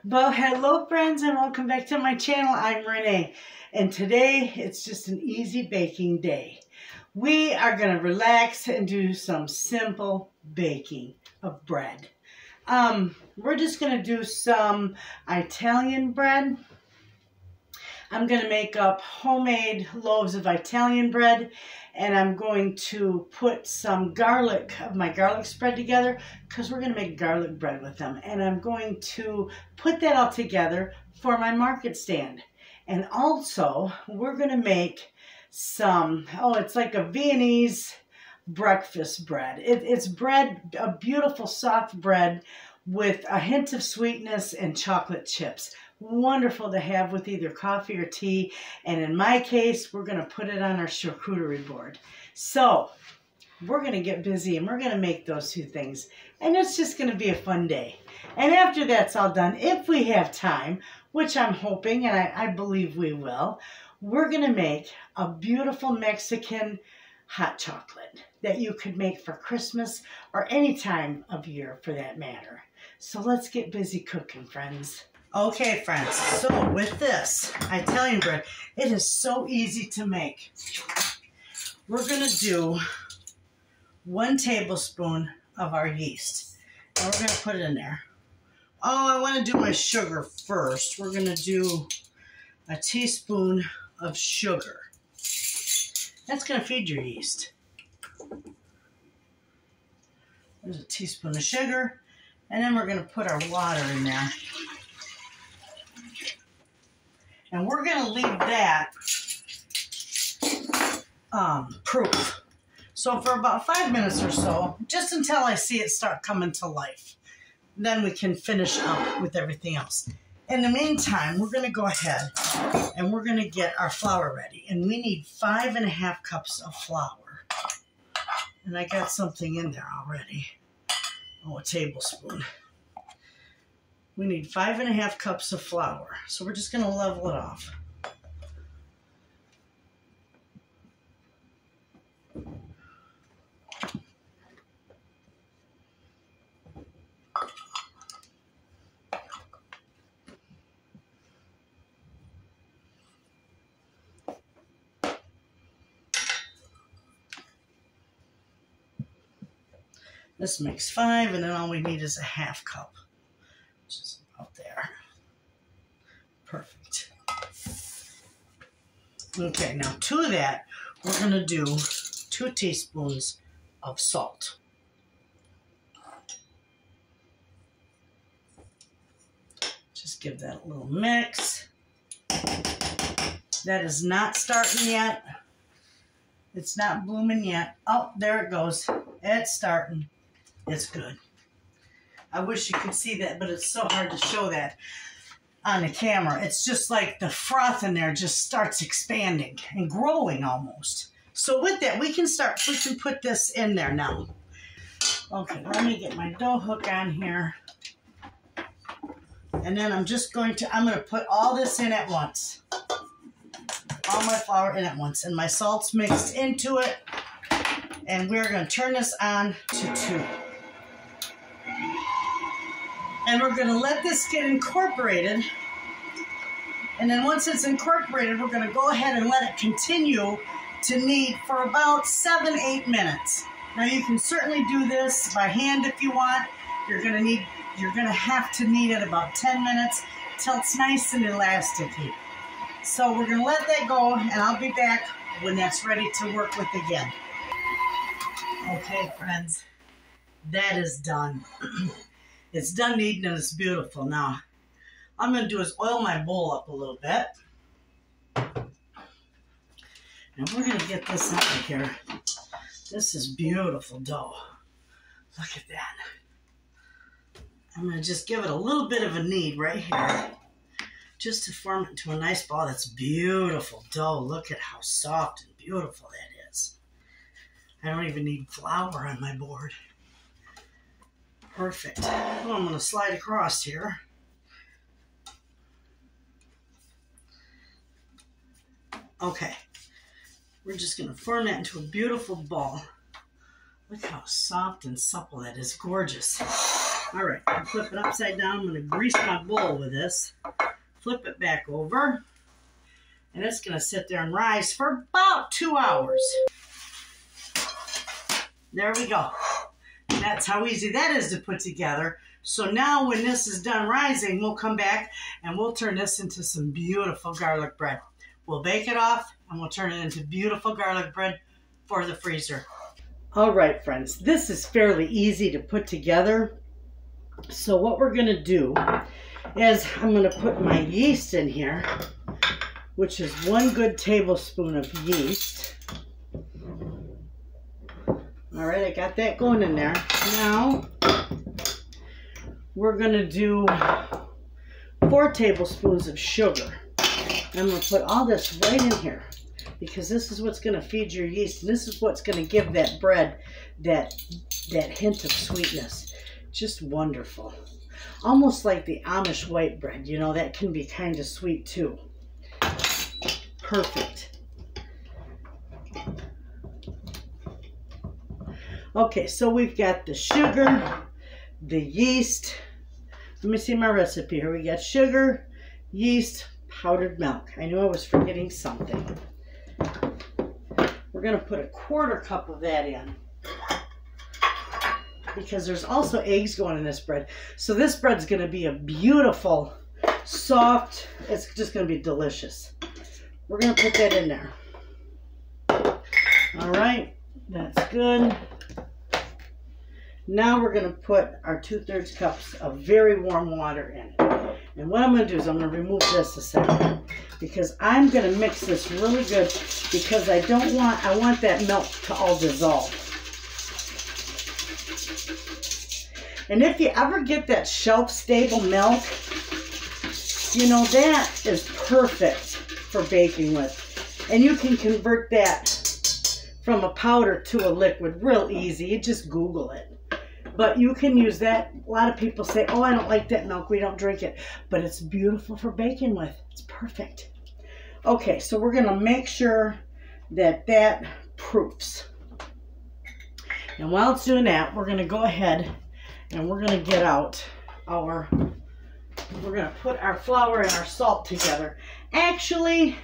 Well, hello friends and welcome back to my channel. I'm Renee and today it's just an easy baking day. We are going to relax and do some simple baking of bread. We're just going to do some Italian bread. I'm going to make up homemade loaves of Italian bread, and I'm going to put some garlic of my garlic spread together because we're going to make garlic bread with them. And I'm going to put that all together for my market stand. And also, we're going to make some, it's like a Viennese breakfast bread. It's bread, a beautiful soft bread with a hint of sweetness and chocolate chips. Wonderful to have with either coffee or tea. And in my case, we're going to put it on our charcuterie board. So we're going to get busy and we're going to make those two things. And it's just going to be a fun day. And after that's all done, if we have time, which I'm hoping and I believe we will, we're going to make a beautiful Mexican hot chocolate that you could make for Christmas or any time of year for that matter. So let's get busy cooking, friends. Okay, friends, so with this Italian bread, it is so easy to make. We're going to do 1 tablespoon of our yeast, and we're going to put it in there. Oh, I want to do my sugar first. We're going to do a teaspoon of sugar. That's going to feed your yeast. There's a teaspoon of sugar, and then we're going to put our water in there. And we're going to leave that proof. So for about 5 minutes or so, just until I see it start coming to life. Then we can finish up with everything else. In the meantime, we're going to go ahead and we're going to get our flour ready. And we need 5½ cups of flour. And I got something in there already. Oh, a tablespoon. We need 5½ cups of flour. So we're just going to level it off. This makes 5, and then all we need is a ½ cup, which is about there. Perfect. Okay, now to that, we're going to do 2 teaspoons of salt. Just give that a little mix. That is not starting yet. It's not blooming yet. Oh, there it goes. It's starting. It's good. I wish you could see that, but it's so hard to show that on the camera. It's just like the froth in there just starts expanding and growing almost. So with that, we can put this in there now. Okay, let me get my dough hook on here. And then I'm going to put all this in at once. All my flour in at once. And my salt's mixed into it. And we're going to turn this on to 2. And we're going to let this get incorporated. And then once it's incorporated, we're going to go ahead and let it continue to knead for about 7-8 minutes. Now you can certainly do this by hand if you want. You're going to have to knead it about 10 minutes till it's nice and elasticy. So we're going to let that go, and I'll be back when that's ready to work with again. Okay, friends, that is done. It's done kneading and it's beautiful. Now, all I'm going to do is oil my bowl up a little bit. And we're going to get this out of here. This is beautiful dough. Look at that. I'm going to just give it a little bit of a knead right here, just to form it into a nice ball. That's beautiful dough. Look at how soft and beautiful that is. I don't even need flour on my board. Perfect. Well, I'm going to slide across here. Okay. We're just going to form that into a beautiful ball. Look how soft and supple that is. Gorgeous. All right, I'll flip it upside down. I'm going to grease my bowl with this. Flip it back over. And it's going to sit there and rise for about 2 hours. There we go. And that's how easy that is to put together. So now when this is done rising, we'll come back and we'll turn this into some beautiful garlic bread. We'll bake it off and we'll turn it into beautiful garlic bread for the freezer. All right, friends, this is fairly easy to put together. So what we're going to do is I'm going to put my yeast in here, which is 1 good tablespoon of yeast. All right, I got that going in there. Now, we're going to do 4 tablespoons of sugar. I'm going to put all this right in here because this is what's going to feed your yeast. And this is what's going to give that bread that hint of sweetness. Just wonderful. Almost like the Amish white bread. You know, that can be kind of sweet too. Perfect. Okay, so we've got the sugar, the yeast. Let me see my recipe here. We got sugar, yeast, powdered milk. I knew I was forgetting something. We're going to put a 1/4 cup of that in because there's also eggs going in this bread. So this bread's going to be a beautiful, soft, it's just going to be delicious. We're going to put that in there. All right, that's good. Now we're going to put our 2/3 cups of very warm water in. And what I'm going to do is I'm going to remove this a second because I'm going to mix this really good because I want that milk to all dissolve. And if you ever get that shelf-stable milk, you know, that is perfect for baking with. And you can convert that from a powder to a liquid real easy. You just Google it. But you can use that. A lot of people say, oh, I don't like that milk. We don't drink it. But it's beautiful for baking with. It's perfect. Okay, so we're going to make sure that that proofs. And while it's doing that, we're going to go ahead and we're going to get out we're going to put our flour and our salt together. Actually,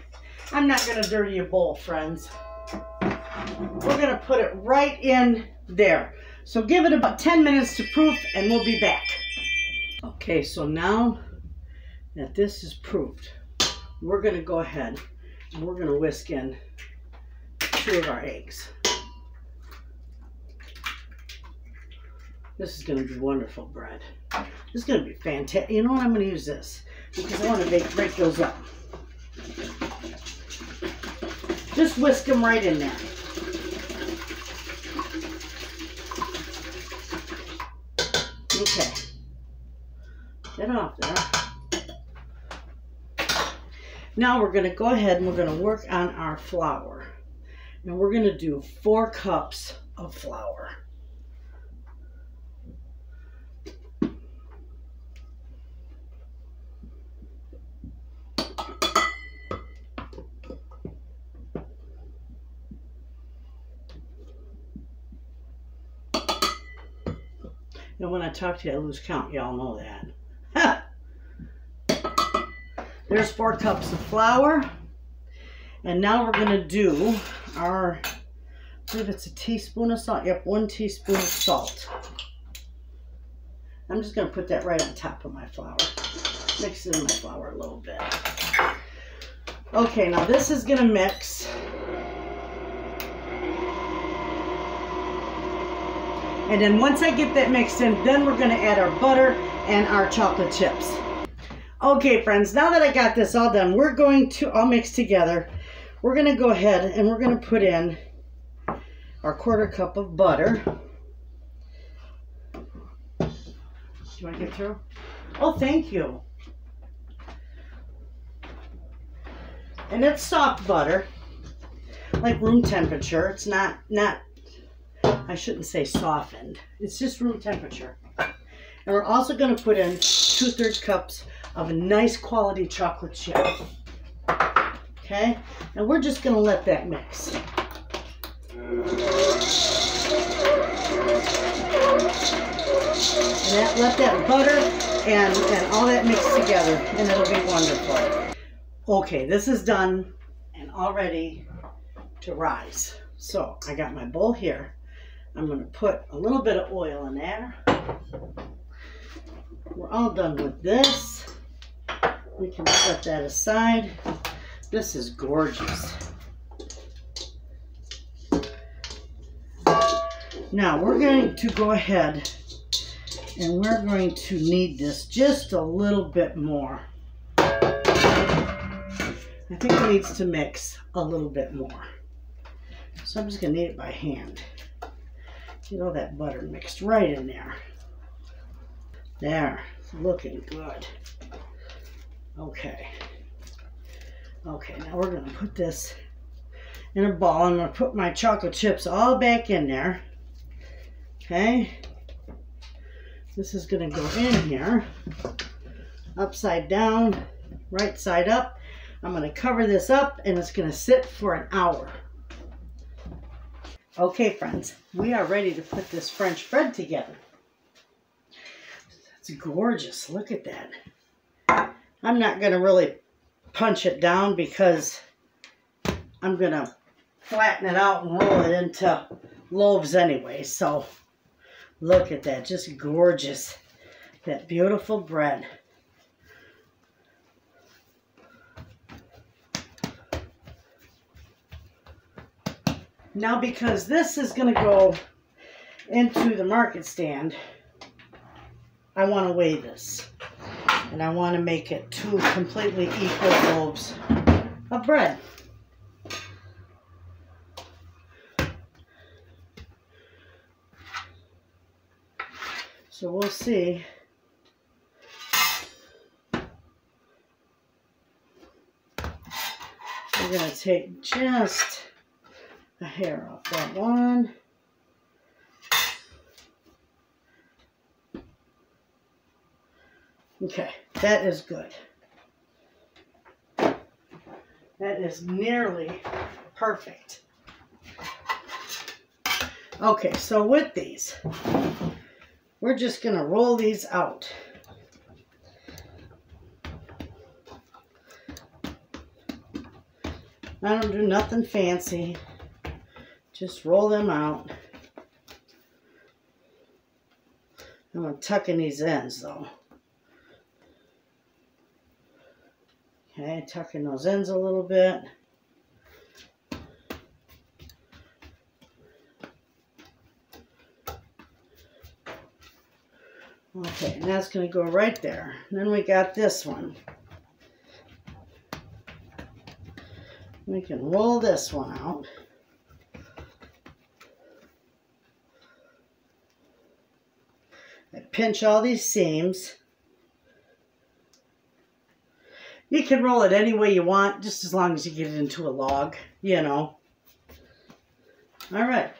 I'm not going to dirty your bowl, friends. We're going to put it right in there. So give it about 10 minutes to proof and we'll be back. Okay, so now that this is proofed, we're going to go ahead and we're going to whisk in 2 of our eggs. This is going to be wonderful bread. This is going to be fantastic. You know what? I'm going to use this because I want to break those up. Just whisk them right in there. Okay. Get off there. Now we're going to go ahead and we're going to work on our flour. And we're going to do 4 cups of flour. And when I talk to you, I lose count. Y'all know that. There's 4 cups of flour. And now we're going to do our, I believe it's a teaspoon of salt. Yep, 1 teaspoon of salt. I'm just going to put that right on top of my flour. Mix it in my flour a little bit. Okay, now this is going to mix. And then once I get that mixed in, then we're going to add our butter and our chocolate chips. Okay, friends, now that I got this all done, we're going to all mix together. We're going to go ahead and we're going to put in our 1/4 cup of butter. Do you want to get through? Oh, thank you. And it's soft butter, like room temperature. It's not I shouldn't say softened. It's just room temperature. And we're also going to put in 2/3 cups of a nice quality chocolate chip. Okay? And we're just going to let that mix. And let that butter and all that mix together, and it'll be wonderful. Okay, this is done and all ready to rise. So I got my bowl here. I'm going to put a little bit of oil in there. We're all done with this. We can set that aside. This is gorgeous. Now we're going to go ahead and we're going to knead this just a little bit more. I think it needs to mix a little bit more. So I'm just going to knead it by hand. Get all that butter mixed right in there. There, it's looking good. Okay. Okay, now we're going to put this in a ball. I'm going to put my chocolate chips all back in there. Okay. This is going to go in here, upside down, right side up. I'm going to cover this up and it's going to sit for an hour. Okay, friends, we are ready to put this French bread together. It's gorgeous. Look at that. I'm not going to really punch it down because I'm going to flatten it out and roll it into loaves anyway. So look at that. Just gorgeous. That beautiful bread. Now, because this is going to go into the market stand, I want to weigh this. And I want to make it 2 completely equal loaves of bread. So we'll see. We're going to take just a hair off that one. Okay, that is good. That is nearly perfect. Okay, so with these, we're just going to roll these out. I don't do nothing fancy. Just roll them out. I'm going to tuck in these ends though. Okay, tuck in those ends a little bit. Okay, and that's going to go right there. And then we got this one. We can roll this one out. I pinch all these seams. You can roll it any way you want, just as long as you get it into a log, you know. All right.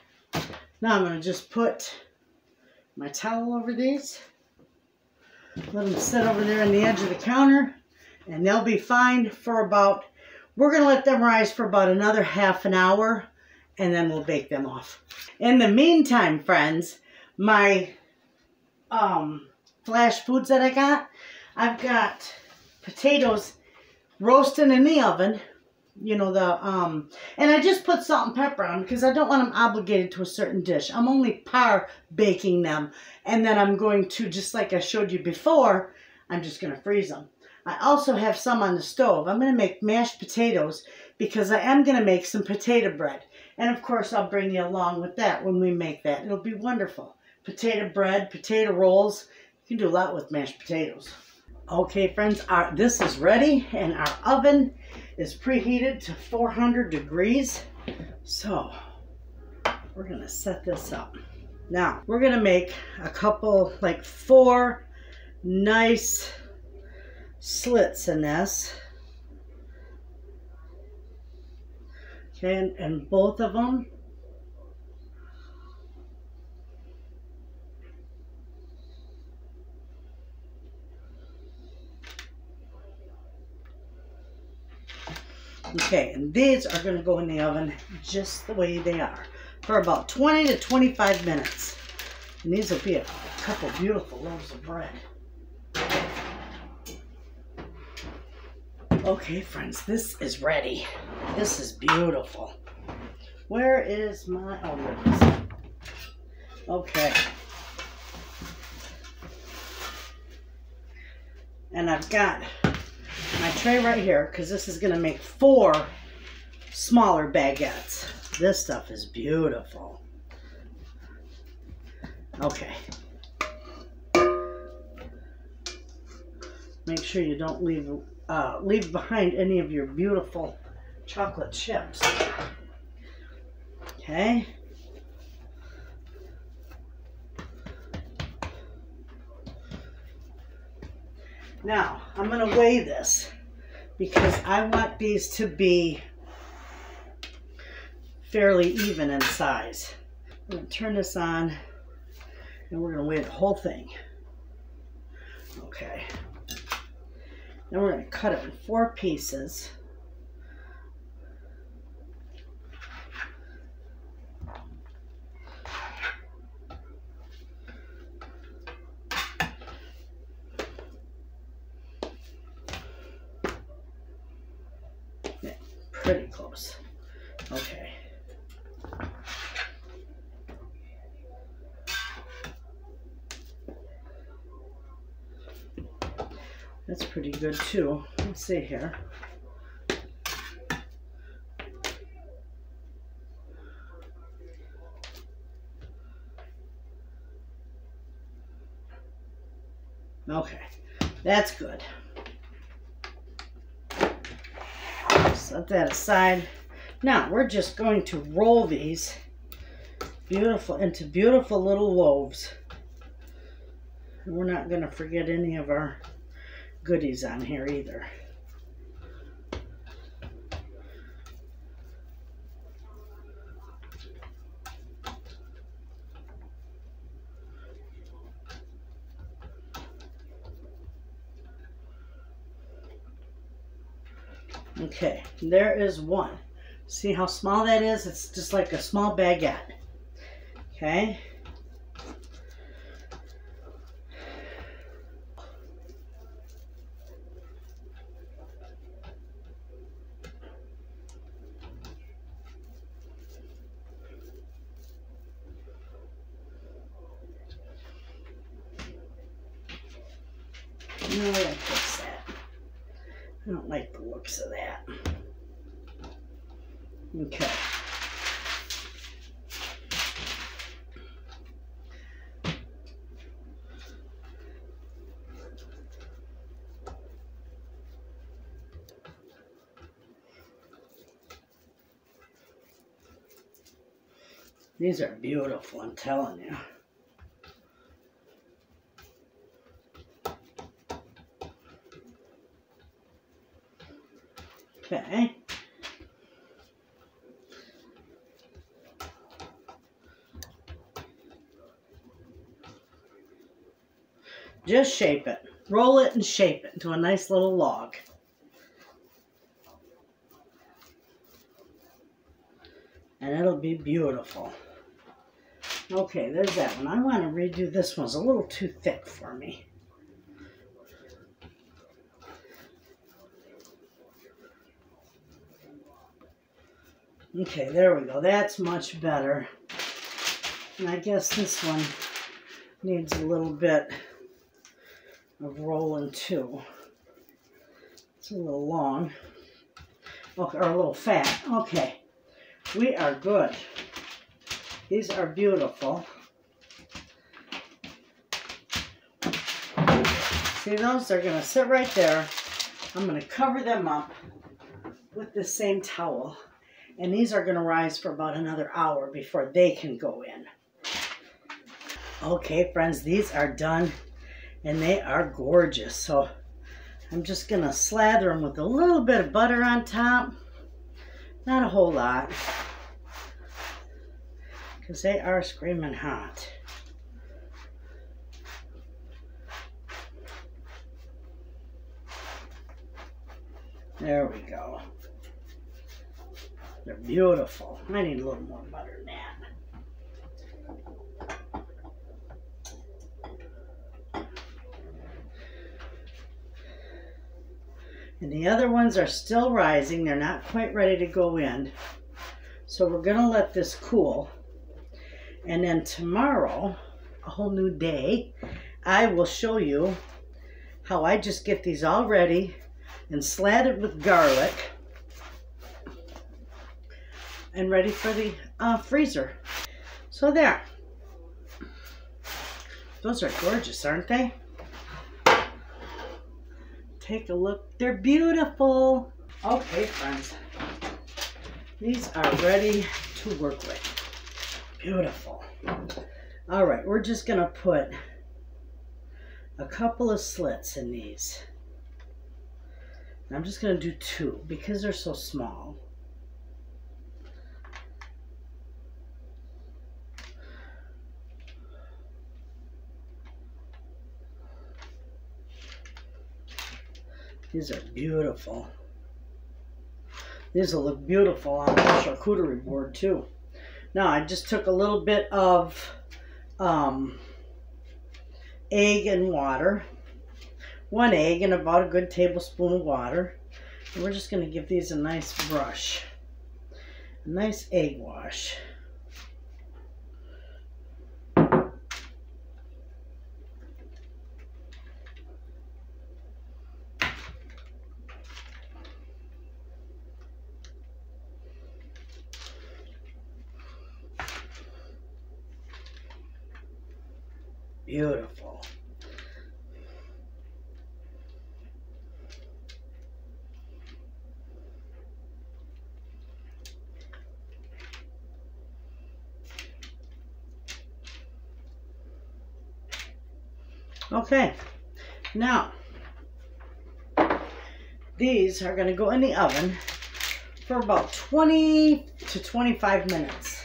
Now I'm going to just put my towel over these. Let them sit over there on the edge of the counter, and they'll be fine for about, we're going to let them rise for about another half an hour, and then we'll bake them off. In the meantime, friends, my flash foods that I've got potatoes roasting in the oven, you know, and I just put salt and pepper on because I don't want them obligated to a certain dish. I'm only par baking them, and then I'm going to, just like I showed you before, I'm just going to freeze them. I also have some on the stove. I'm going to make mashed potatoes because I am going to make some potato bread. And of course, I'll bring you along with that when we make that. It'll be wonderful. Potato bread, potato rolls. You can do a lot with mashed potatoes. Okay, friends, this is ready, and our oven is preheated to 400 degrees. So we're going to set this up. Now, we're going to make a couple, like 4 nice slits in this. Okay, and both of them. Okay, and these are going to go in the oven just the way they are for about 20 to 25 minutes. And these will be a couple beautiful loaves of bread. Okay, friends, this is ready. This is beautiful. Where is my, oh, there it is. Okay. And I've got my tray right here because this is going to make 4 smaller baguettes. This stuff is beautiful. Okay. Make sure you don't leave behind any of your beautiful chocolate chips. Okay. Now, I'm going to weigh this because I want these to be fairly even in size. I'm going to turn this on and we're going to weigh the whole thing. Okay. Then we're going to cut it in 4 pieces. Yeah, pretty close. Okay. That's pretty good too. Let's see here. Okay, that's good. Set that aside. Now we're just going to roll these into beautiful little loaves. And we're not going to forget any of our goodies on here either. Okay, there is one. See how small that is? It's just like a small baguette. Okay. No, I like fix that. I don't like the looks of that. Okay. These are beautiful, I'm telling you. Okay. Just shape it. Roll it and shape it into a nice little log. And it'll be beautiful. Okay, there's that one. I want to redo this one. It's a little too thick for me. Okay, there we go. That's much better. And I guess this one needs a little bit of rolling too. It's a little long. Okay, or a little fat. Okay, we are good. These are beautiful. See those? They're going to sit right there. I'm going to cover them up with the same towel. And these are going to rise for about another hour before they can go in. Okay, friends, these are done. And they are gorgeous. So I'm just going to slather them with a little bit of butter on top. Not a whole lot. Because they are screaming hot. There we go. They're beautiful. I need a little more butter than And the other ones are still rising. They're not quite ready to go in. So we're going to let this cool. And then tomorrow, a whole new day, I will show you how I just get these all ready and slathered with garlic and ready for the freezer. So there. Those are gorgeous, aren't they? Take a look. They're beautiful. Okay, friends. These are ready to work with. Beautiful. All right, we're just going to put a couple of slits in these. I'm just going to do 2 because they're so small. These are beautiful. These will look beautiful on the charcuterie board too. Now I just took a little bit of egg and water. 1 egg and about a good tablespoon of water. And we're just going to give these a nice brush. A nice egg wash. Beautiful. Okay, now these are going to go in the oven for about 20 to 25 minutes.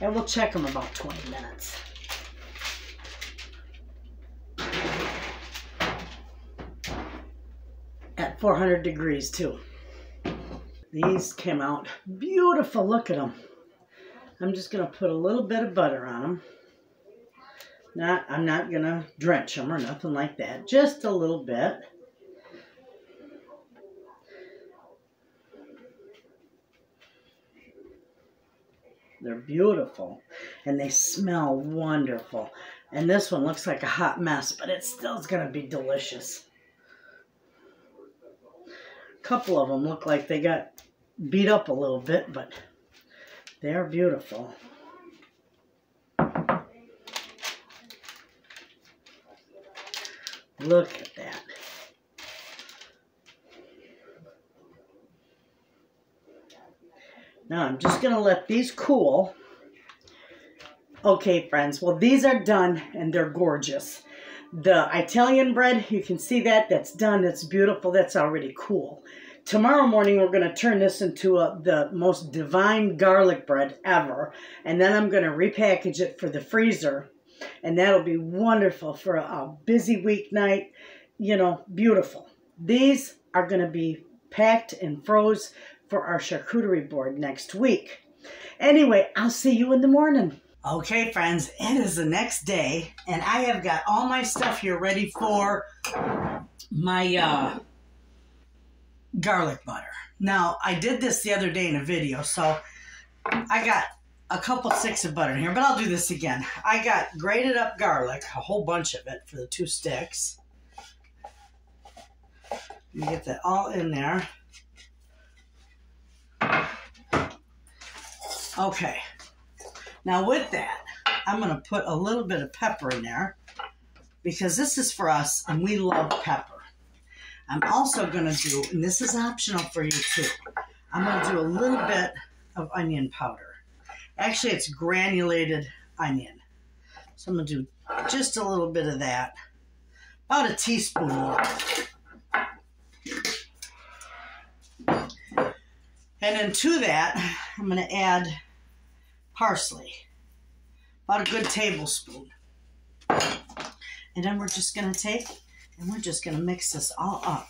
And we'll check them about 20 minutes. At 400 degrees too. These came out beautiful. Look at them. I'm just going to put a little bit of butter on them. I'm not going to drench them or nothing like that. Just a little bit. They're beautiful. And they smell wonderful. And this one looks like a hot mess, but it still is going to be delicious. A couple of them look like they got beat up a little bit, but they're beautiful. Look at that. Now I'm just going to let these cool. Okay, friends. Well, these are done and they're gorgeous. The Italian bread, you can see that. That's done. That's beautiful. That's already cool. Tomorrow morning, we're going to turn this into the most divine garlic bread ever. And then I'm going to repackage it for the freezer. And that'll be wonderful for a busy weeknight. You know, beautiful. These are going to be packed and froze for our charcuterie board next week. Anyway, I'll see you in the morning. Okay, friends, it is the next day, and I have got all my stuff here ready for my garlic butter. Now, I did this the other day in a video, so I got a couple sticks of butter in here, but I'll do this again. I got grated up garlic, a whole bunch of it for the 2 sticks. Let me get that all in there. Okay. Now with that, I'm going to put a little bit of pepper in there because this is for us and we love pepper. I'm also going to do, and this is optional for you too, I'm going to do a little bit of onion powder. Actually, it's granulated onion. So I'm going to do just a little bit of that. About a teaspoon more. And then to that, I'm going to add parsley. About a good tablespoon. And then we're just going to take and we're just going to mix this all up.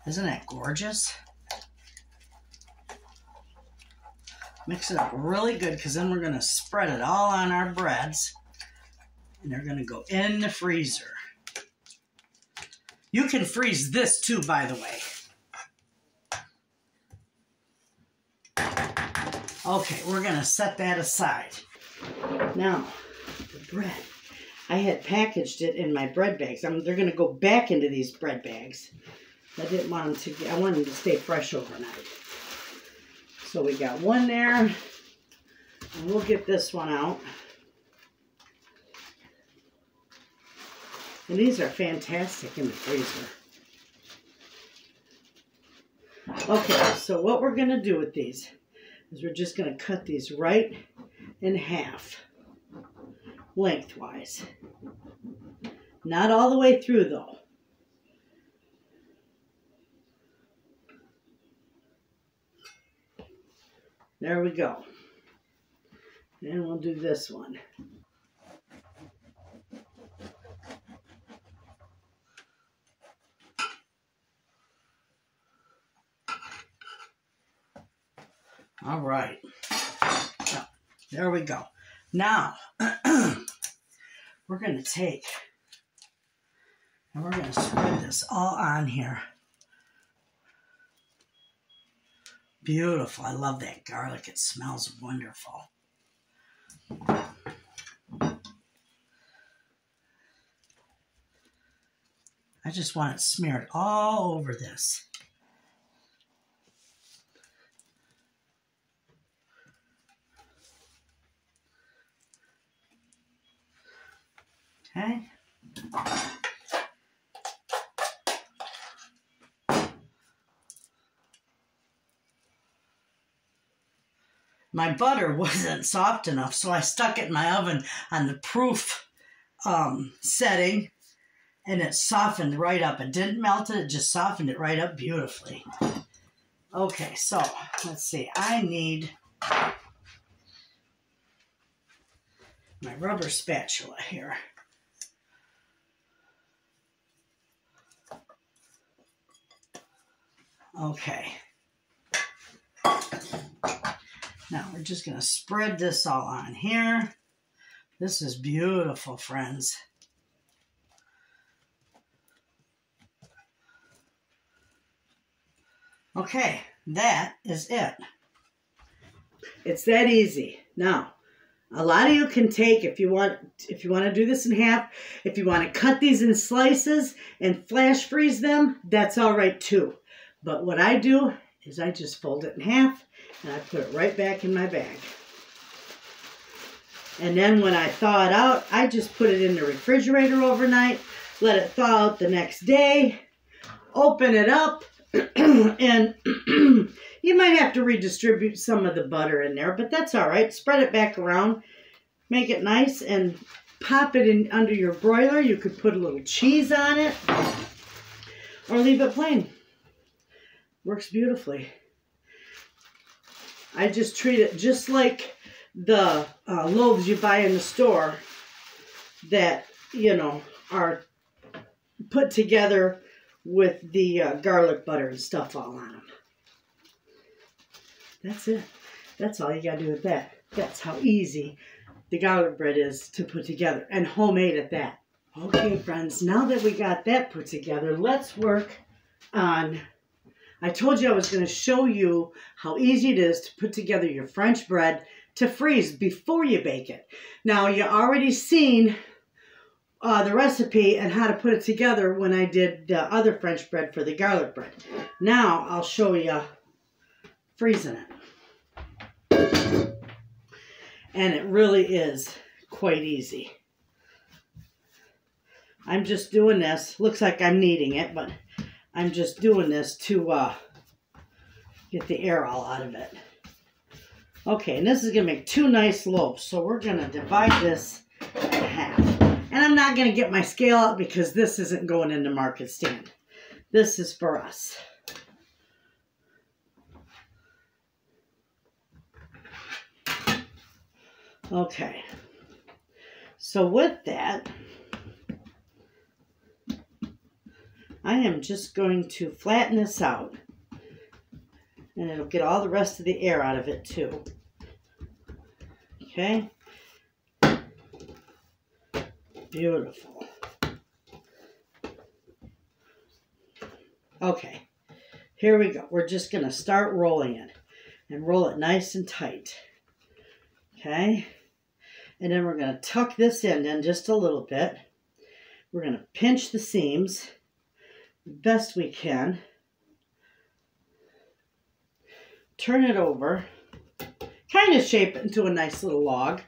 Isn't that gorgeous? Mix it up really good because then we're going to spread it all on our breads. And they're going to go in the freezer. You can freeze this too, by the way. Okay, we're going to set that aside. Now, the bread. I had packaged it in my bread bags. They're going to go back into these bread bags. I didn't want them to get, I wanted them to stay fresh overnight. So we got one there, and we'll get this one out. And these are fantastic in the freezer. Okay, so what we're going to do with these is we're just going to cut these right in half, lengthwise. Not all the way through, though. There we go. And we'll do this one. All right. So, there we go. Now, we're going to take and we're going to spread this all on here. Beautiful. I love that garlic. It smells wonderful. I just want it smeared all over this. Okay. My butter wasn't soft enough, so I stuck it in my oven on the proof setting, and it softened right up. It didn't melt it, it just softened it right up beautifully. Okay, so let's see. I need my rubber spatula here. Okay. Now we're just going to spread this all on here. This is beautiful, friends. Okay, that is it. It's that easy. Now, a lot of you can take, if you want to do this in half, if you want to cut these in slices and flash freeze them, that's all right too. But what I do is I just fold it in half and I put it right back in my bag. And then when I thaw it out, I just put it in the refrigerator overnight, let it thaw out the next day, open it up, and you might have to redistribute some of the butter in there, but that's all right. Spread it back around, make it nice, and pop it in under your broiler. You could put a little cheese on it or leave it plain. Works beautifully. I just treat it just like the loaves you buy in the store that, you know, are put together with the garlic butter and stuff all on them. That's it. That's all you got to do with that. That's how easy the garlic bread is to put together, and homemade at that. Okay, friends, now that we got that put together, let's work on... I told you I was going to show you how easy it is to put together your French bread to freeze before you bake it. Now, you already seen the recipe and how to put it together when I did the other French bread for the garlic bread. Now, I'll show you freezing it. And it really is quite easy. I'm just doing this. Looks like I'm kneading it, but I'm just doing this to get the air all out of it. Okay, and this is going to make two nice loaves. So we're going to divide this in half. And I'm not going to get my scale out because this isn't going in the market stand. This is for us. Okay. So with that, I am just going to flatten this out, and it'll get all the rest of the air out of it too. Okay. Beautiful. Okay. Here we go. We're just going to start rolling it and roll it nice and tight. Okay. And then we're going to tuck this end in just a little bit. We're going to pinch the seams the best we can. Turn it over. Kind of shape it into a nice little log.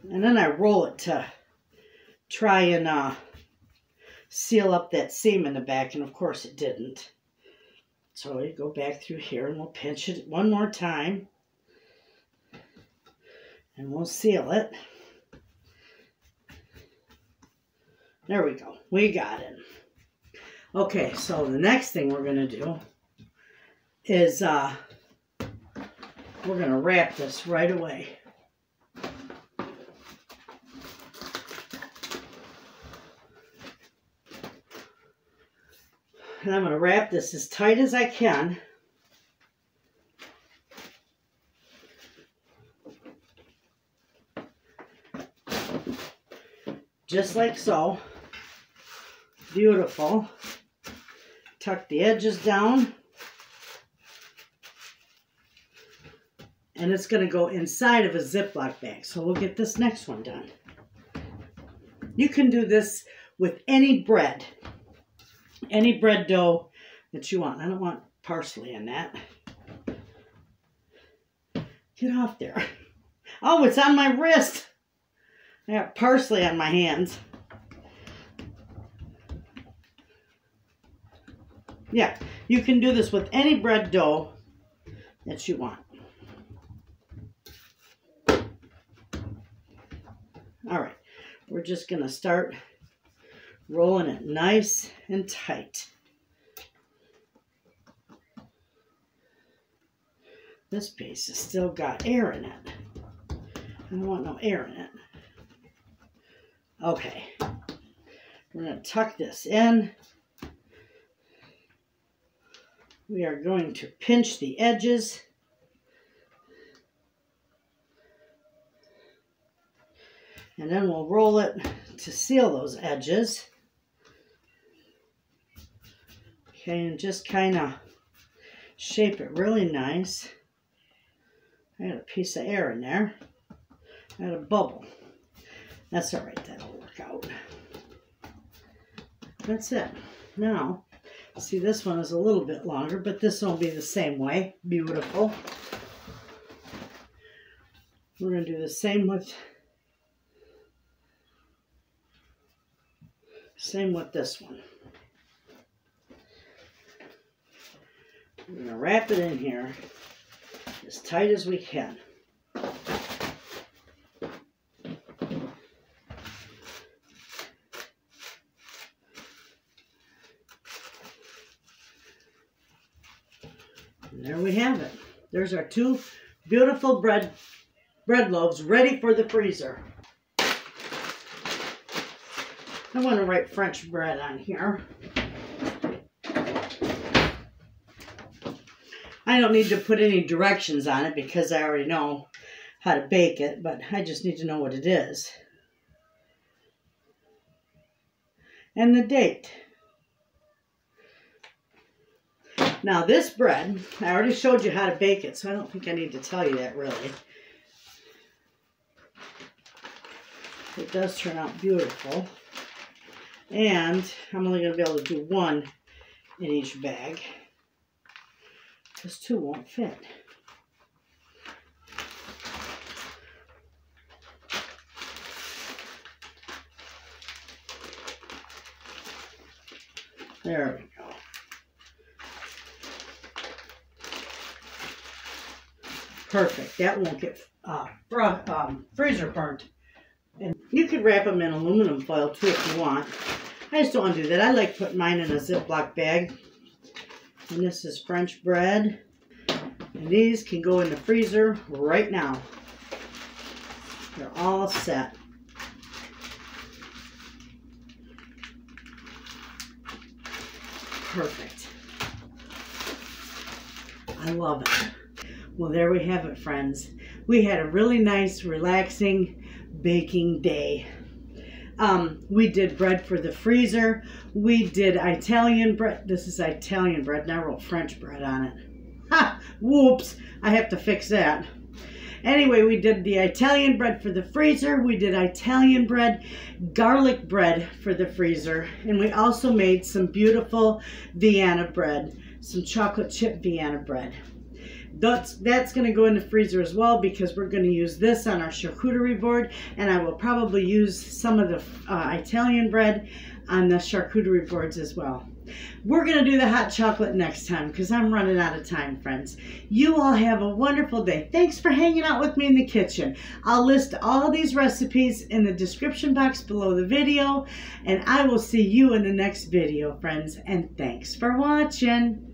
And then I roll it to try and seal up that seam in the back. And of course it didn't. So you go back through here and we'll pinch it one more time. And we'll seal it. There we go. We got it. Okay, so the next thing we're going to do is we're going to wrap this right away. And I'm going to wrap this as tight as I can. Just like so. Beautiful. Tuck the edges down. And it's going to go inside of a Ziploc bag. So we'll get this next one done. You can do this with any bread. Any bread dough that you want. I don't want parsley in that. Get off there. Oh, it's on my wrist. I got parsley on my hands. Yeah, you can do this with any bread dough that you want. All right, we're just going to start rolling it nice and tight. This piece has still got air in it. I don't want no air in it. Okay, we're going to tuck this in. We are going to pinch the edges. And then we'll roll it to seal those edges. Okay, and just kind of shape it really nice. I got a piece of air in there. I got a bubble. That's all right, that'll work out. That's it. Now, see, this one is a little bit longer, but this will be the same way. Beautiful. We're going to do the same with this one. We're going to wrap it in here as tight as we can. And there we have it. There's our two beautiful bread loaves ready for the freezer. I want to write French bread on here. I don't need to put any directions on it because I already know how to bake it, but I just need to know what it is. And the date. Now this bread, I already showed you how to bake it, so I don't think I need to tell you that really. It does turn out beautiful. And I'm only going to be able to do one in each bag, because two won't fit. There we go. Perfect. That won't get freezer burnt. And you could wrap them in aluminum foil too if you want. I just don't want to do that. I like putting mine in a Ziploc bag. And this is French bread. And these can go in the freezer right now. They're all set. Perfect. I love it. Well, there we have it, friends. We had a really nice, relaxing baking day. We did bread for the freezer. We did Italian bread. This is Italian bread, and I wrote French bread on it. Ha! Whoops! I have to fix that. Anyway, we did the Italian bread for the freezer. We did Italian bread, garlic bread for the freezer. And we also made some beautiful Vienna bread, some chocolate chip Vienna bread. That's going to go in the freezer as well because we're going to use this on our charcuterie board. And I will probably use some of the Italian bread on the charcuterie boards as well. We're going to do the hot chocolate next time because I'm running out of time, friends. You all have a wonderful day. Thanks for hanging out with me in the kitchen. I'll list all these recipes in the description box below the video, and I will see you in the next video, friends. And thanks for watching.